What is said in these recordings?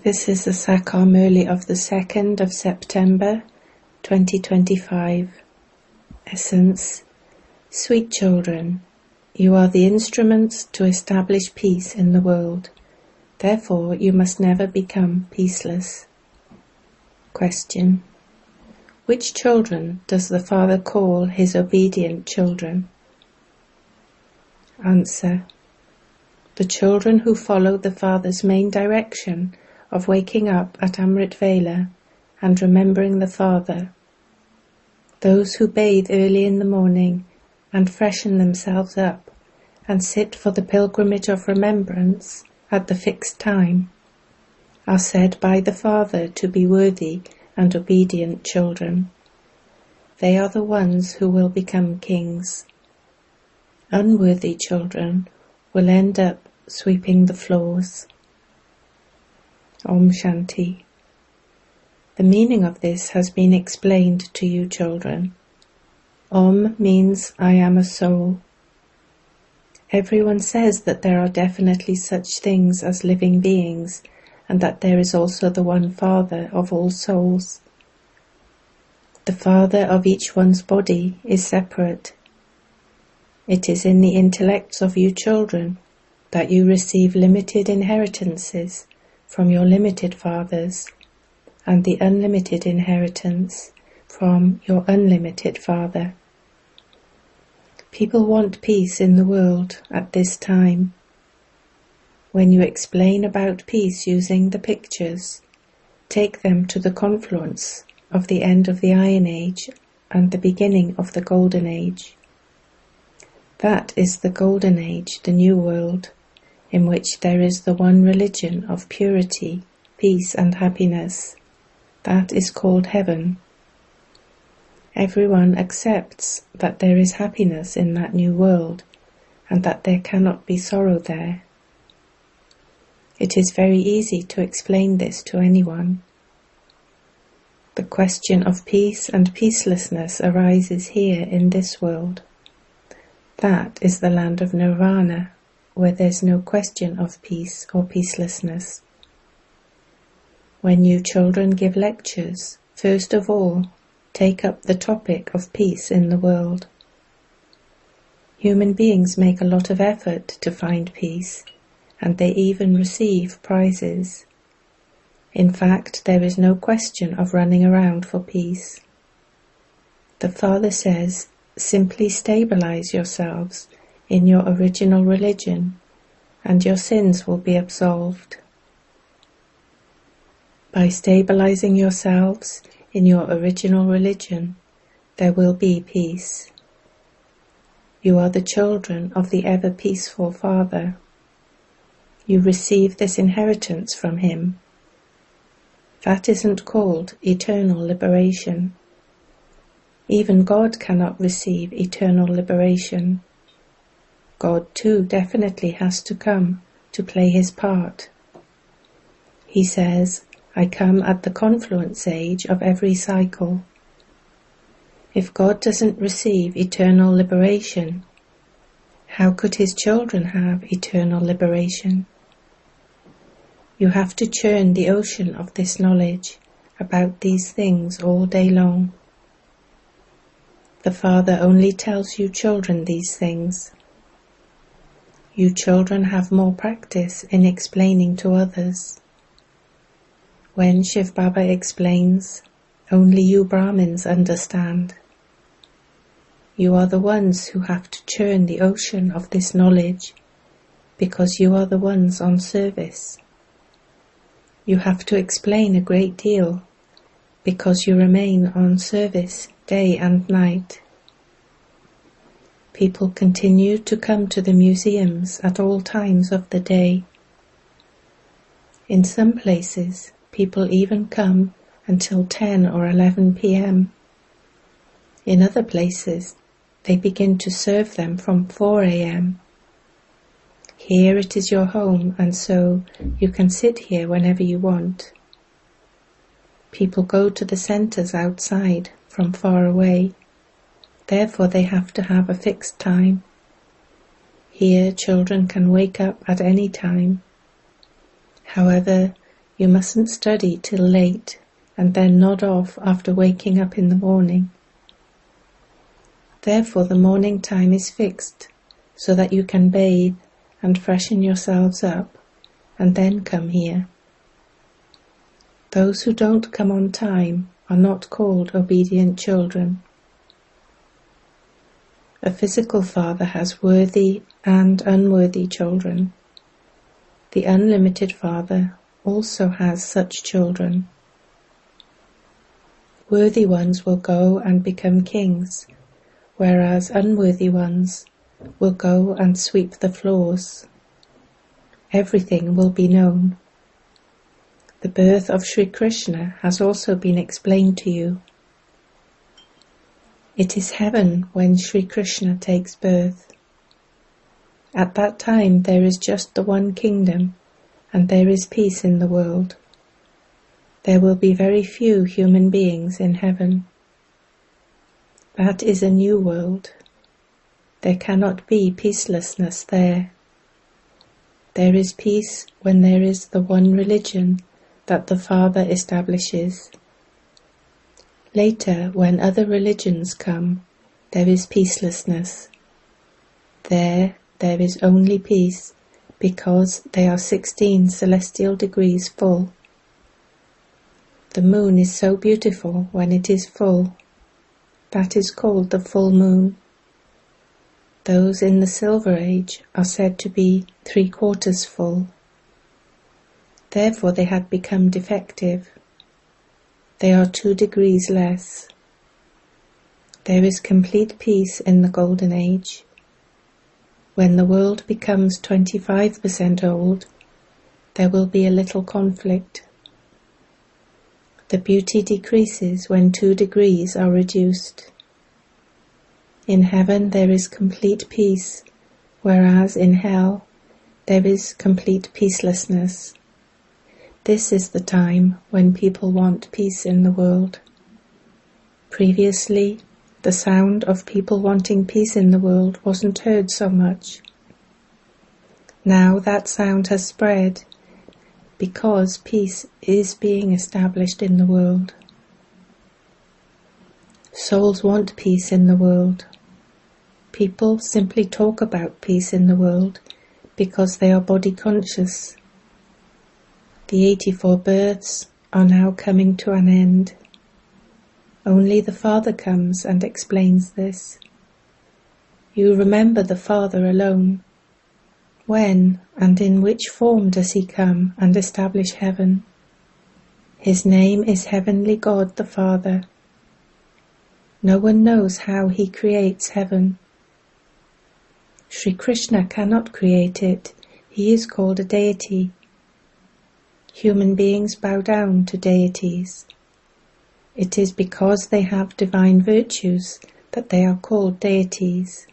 This is the Sakar Murli of the 2nd of September 2025. Essence: Sweet children, you are the instruments to establish peace in the world. Therefore, you must never become peaceless. Question: which children does the Father call his obedient children? Answer: the children who follow the Father's main direction of waking up at Amrit Vela and remembering the Father. Those who bathe early in the morning and freshen themselves up and sit for the pilgrimage of remembrance at the fixed time are said by the Father to be worthy and obedient children. They are the ones who will become kings. Unworthy children will end up sweeping the floors. Om Shanti. The meaning of this has been explained to you, children. Om means I am a soul. Everyone says that there are definitely such things as living beings, and that there is also the one Father of all souls. The Father of each one's body is separate. It is in the intellects of you children that you receive limited inheritances from your limited fathers, and the unlimited inheritance from your unlimited Father. People want peace in the world at this time. When you explain about peace using the pictures, take them to the confluence of the end of the Iron Age and the beginning of the Golden Age. That is the Golden Age, the New World, in which there is the one religion of purity, peace and happiness. That is called heaven. Everyone accepts that there is happiness in that new world and that there cannot be sorrow there. It is very easy to explain this to anyone. The question of peace and peacelessness arises here in this world. That is the land of nirvana, where there's no question of peace or peacelessness. When you children give lectures, first of all, take up the topic of peace in the world. Human beings make a lot of effort to find peace, and they even receive prizes. In fact, there is no question of running around for peace. The Father says, simply stabilize yourselves in your original religion, and your sins will be absolved. By stabilizing yourselves in your original religion, there will be peace. You are the children of the ever-peaceful Father. You receive this inheritance from Him. That isn't called eternal liberation. Even God cannot receive eternal liberation. God too definitely has to come to play his part. He says, I come at the confluence age of every cycle. If God doesn't receive eternal liberation, how could his children have eternal liberation? You have to churn the ocean of this knowledge about these things all day long. The Father only tells you children these things. You children have more practice in explaining to others. When Shiv Baba explains, only you Brahmins understand. You are the ones who have to churn the ocean of this knowledge, because you are the ones on service. You have to explain a great deal, because you remain on service day and night. People continue to come to the museums at all times of the day. In some places, people even come until 10 or 11 p.m. In other places, they begin to serve them from 4 a.m. Here it is your home, and so you can sit here whenever you want. People go to the centers outside from far away. Therefore they have to have a fixed time. Here children can wake up at any time. However, You mustn't study till late and then nod off after waking up in the morning. Therefore the morning time is fixed, so that you can bathe and freshen yourselves up, and then come here. Those who don't come on time are not called obedient children. A physical father has worthy and unworthy children. The unlimited Father also has such children. Worthy ones will go and become kings, whereas unworthy ones will go and sweep the floors. Everything will be known. The birth of Sri Krishna has also been explained to you. It is heaven when Sri Krishna takes birth. At that time there is just the one kingdom, and there is peace in the world. There will be very few human beings in heaven. That is a new world. There cannot be peacelessness there. There is peace when there is the one religion that the Father establishes. Later, when other religions come, there is peacelessness. There is only peace, because they are 16 celestial degrees full. The moon is so beautiful when it is full. That is called the full moon. Those in the Silver Age are said to be 3/4 full. Therefore they had become defective. They are 2 degrees less. There is complete peace in the Golden Age. When the world becomes 25% old, there will be a little conflict. The beauty decreases when 2 degrees are reduced. In heaven there is complete peace, whereas in hell there is complete peacelessness. This is the time when people want peace in the world. Previously, the sound of people wanting peace in the world wasn't heard so much. Now that sound has spread, because peace is being established in the world. Souls want peace in the world. People simply talk about peace in the world because they are body conscious. The 84 births are now coming to an end. Only the Father comes and explains this. You remember the Father alone. When and in which form does he come and establish heaven? His name is Heavenly God the Father. No one knows how he creates heaven. Sri Krishna cannot create it. He is called a deity. Human beings bow down to deities. It is because they have divine virtues that they are called deities.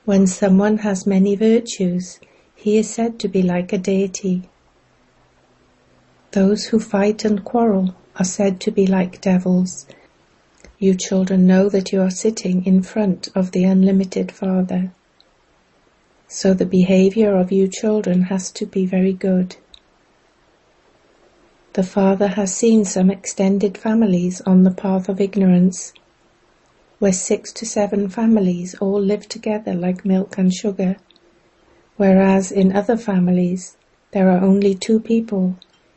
When someone has many virtues, he is said to be like a deity. Those who fight and quarrel are said to be like devils. You children know that you are sitting in front of the unlimited Father. So the behavior of you children has to be very good. The Father has seen some extended families on the path of ignorance, where 6 to 7 families all live together like milk and sugar, whereas in other families there are only 2 people,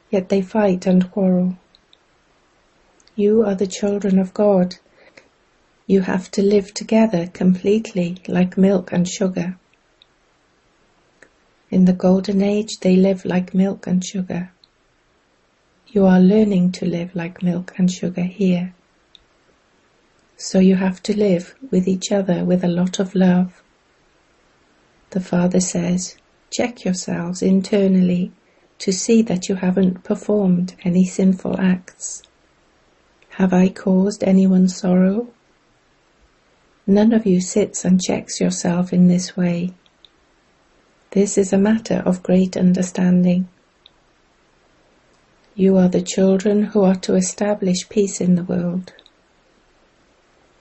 yet they fight and quarrel. You are the children of God. You have to live together completely like milk and sugar. In the Golden Age they live like milk and sugar. You are learning to live like milk and sugar here. So you have to live with each other with a lot of love. The Father says, check yourselves internally to see that you haven't performed any sinful acts. Have I caused anyone sorrow? None of you sits and checks yourself in this way. This is a matter of great understanding. You are the children who are to establish peace in the world.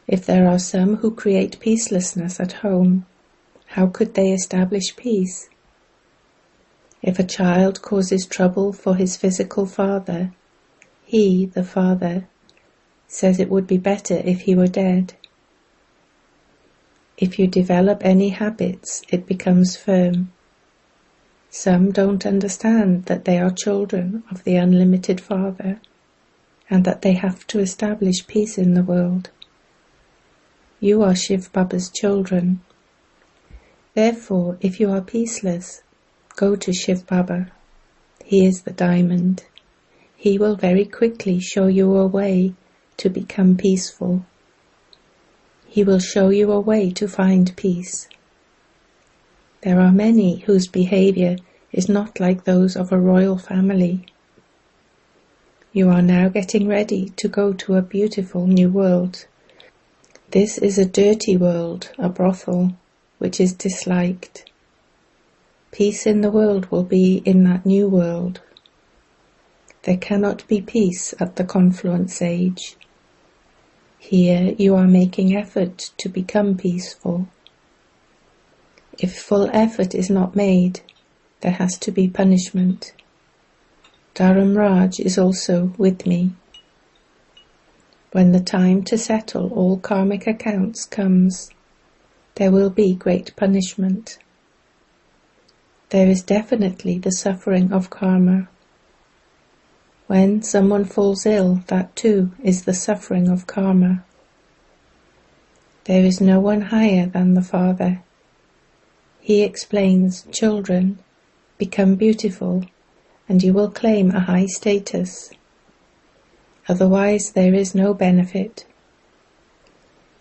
If there are some who create peacelessness at home, how could they establish peace? If a child causes trouble for his physical father, he, the father, says it would be better if he were dead. If you develop any habits, it becomes firm. Some don't understand that they are children of the unlimited Father, and that they have to establish peace in the world. You are Shiv Baba's children. Therefore, if you are peaceless, go to Shiv Baba. He is the diamond. He will very quickly show you a way to become peaceful. He will show you a way to find peace. There are many whose behavior is not like those of a royal family. You are now getting ready to go to a beautiful new world. This is a dirty world, a brothel, which is disliked. Peace in the world will be in that new world. There cannot be peace at the confluence age. Here you are making effort to become peaceful. If full effort is not made, there has to be punishment. Dharamraj is also with me. When the time to settle all karmic accounts comes, there will be great punishment. There is definitely the suffering of karma. When someone falls ill, that too is the suffering of karma. There is no one higher than the Father. He explains, children, become beautiful, and you will claim a high status. Otherwise there is no benefit.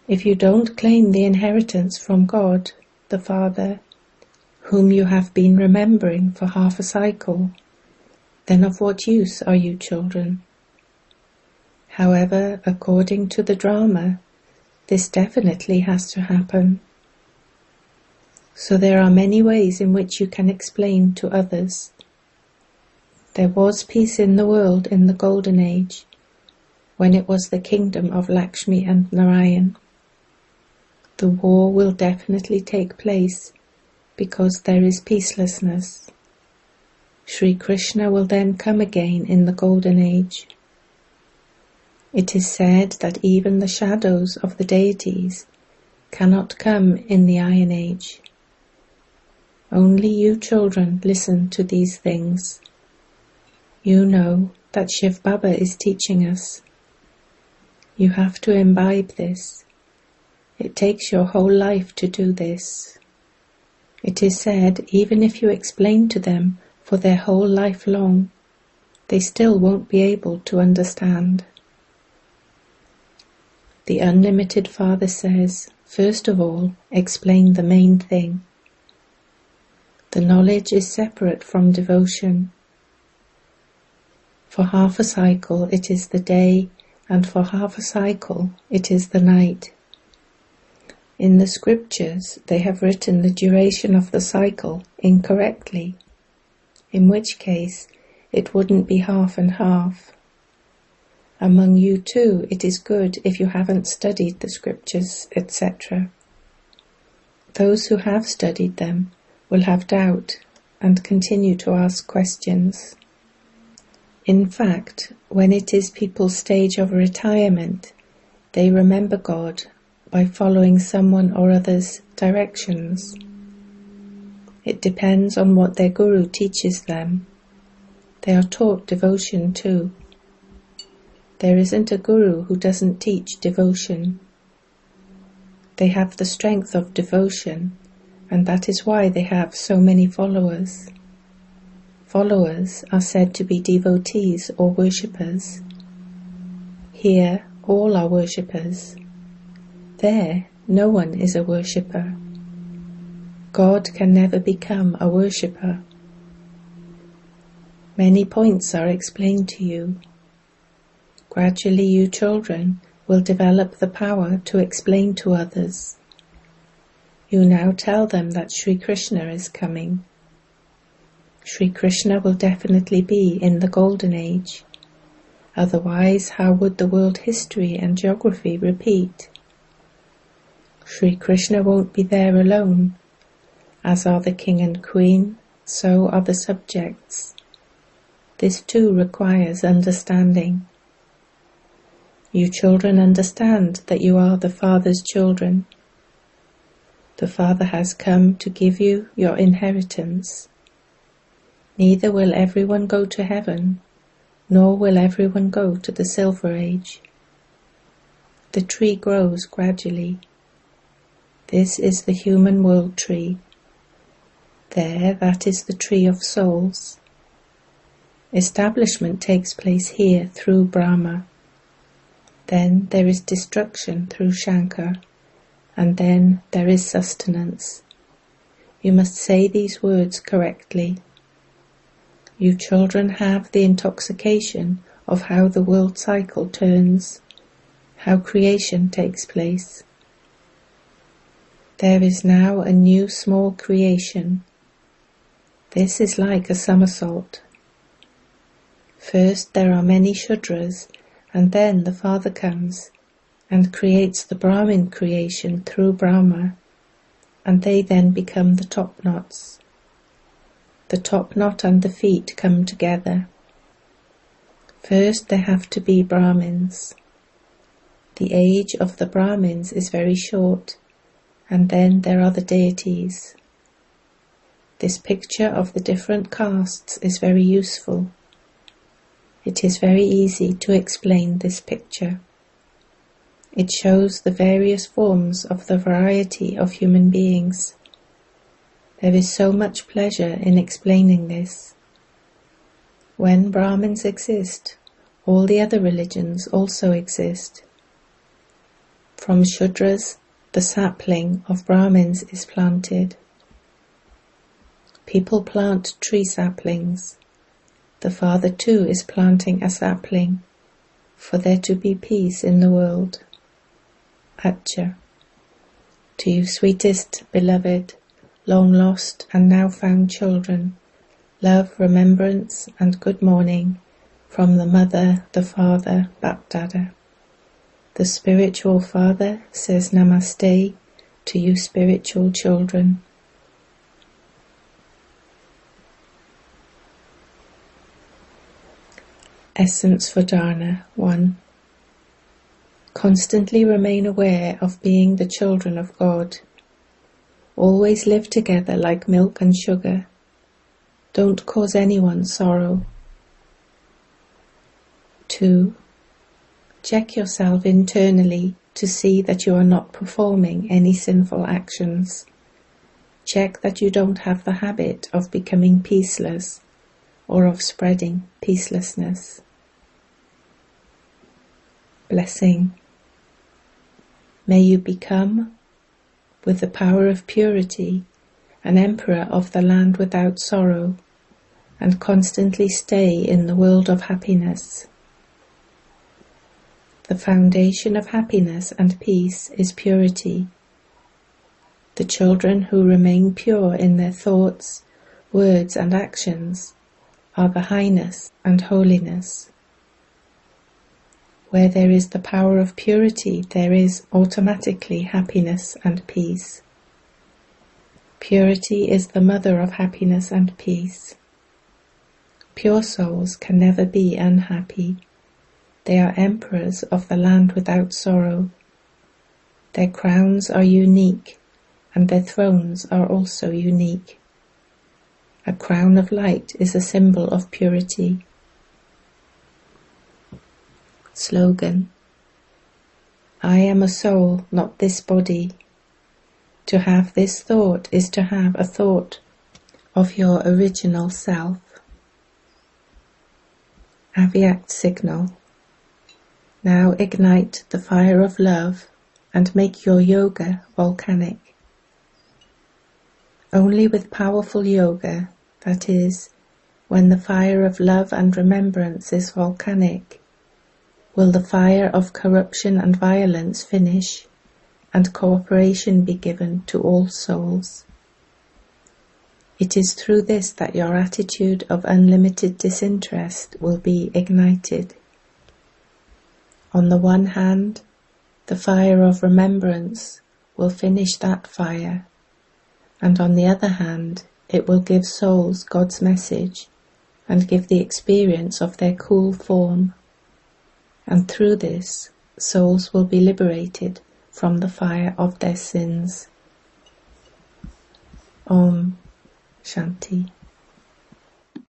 If you don't claim the inheritance from God, the Father, whom you have been remembering for half a cycle, then of what use are you children? However, according to the drama, this definitely has to happen. So there are many ways in which you can explain to others. There was peace in the world in the Golden Age, when it was the kingdom of Lakshmi and Narayan. The war will definitely take place because there is peacelessness. Sri Krishna will then come again in the Golden Age. It is said that even the shadows of the deities cannot come in the Iron Age. Only you children listen to these things. You know that Shiv Baba is teaching us. You have to imbibe this. It takes your whole life to do this. It is said even if you explain to them for their whole life long, they still won't be able to understand. The Unlimited Father says, first of all, explain the main thing. The knowledge is separate from devotion. For half a cycle it is the day, and for half a cycle it is the night. In the scriptures they have written the duration of the cycle incorrectly, in which case it wouldn't be half and half. Among you too it is good if you haven't studied the scriptures, etc. Those who have studied them will have doubt and continue to ask questions. In fact, when it is people's stage of retirement, they remember God by following someone or other's directions. It depends on what their guru teaches them. They are taught devotion too. There isn't a guru who doesn't teach devotion. They have the strength of devotion, and that is why they have so many followers. Followers are said to be devotees or worshippers. Here, all are worshippers. There, no one is a worshipper. God can never become a worshipper. Many points are explained to you. Gradually you children will develop the power to explain to others. You now tell them that Sri Krishna is coming. Sri Krishna will definitely be in the Golden Age. Otherwise, how would the world history and geography repeat? Sri Krishna won't be there alone, as are the king and queen, so are the subjects. This too requires understanding. You children understand that you are the Father's children. The Father has come to give you your inheritance. Neither will everyone go to heaven, nor will everyone go to the Silver Age. The tree grows gradually. This is the human world tree. There, that is the tree of souls. Establishment takes place here through Brahma. Then there is destruction through Shankar, and then there is sustenance. You must say these words correctly. You children have the intoxication of how the world cycle turns, how creation takes place. There is now a new small creation. This is like a somersault. First there are many Shudras, and then the Father comes and creates the Brahmin creation through Brahma, and they then become the top knots. The top knot and the feet come together. First there have to be Brahmins. The age of the Brahmins is very short, and then there are the deities. This picture of the different castes is very useful. It is very easy to explain this picture. It shows the various forms of the variety of human beings. There is so much pleasure in explaining this. When Brahmins exist, all the other religions also exist. From Shudras, the sapling of Brahmins is planted. People plant tree saplings. The Father too is planting a sapling, for there to be peace in the world. Acha. To you sweetest, beloved, long lost and now found children, love, remembrance and good morning from the Mother, the Father, Bapdada. The spiritual Father says Namaste to you spiritual children. Essence for Dharna 1. Constantly remain aware of being the children of God. Always live together like milk and sugar. Don't cause anyone sorrow. 2. Check yourself internally to see that you are not performing any sinful actions. Check that you don't have the habit of becoming peaceless or of spreading peacelessness. Blessing. May you become, with the power of purity, an emperor of the land without sorrow, and constantly stay in the world of happiness. The foundation of happiness and peace is purity. The children who remain pure in their thoughts, words and actions are the highness and holiness. Where there is the power of purity, there is automatically happiness and peace. Purity is the mother of happiness and peace. Pure souls can never be unhappy. They are emperors of the land without sorrow. Their crowns are unique, and their thrones are also unique. A crown of light is a symbol of purity. Slogan. I am a soul, not this body. To have this thought is to have a thought of your original self. Avyakt signal. Now ignite the fire of love and make your yoga volcanic. Only with powerful yoga, that is, when the fire of love and remembrance is volcanic, will the fire of corruption and violence finish, and cooperation be given to all souls. It is through this that your attitude of unlimited disinterest will be ignited. On the one hand, the fire of remembrance will finish that fire, and on the other hand, It will give souls God's message and give the experience of their cool form. And through this, souls will be liberated from the fire of their sins. Om Shanti.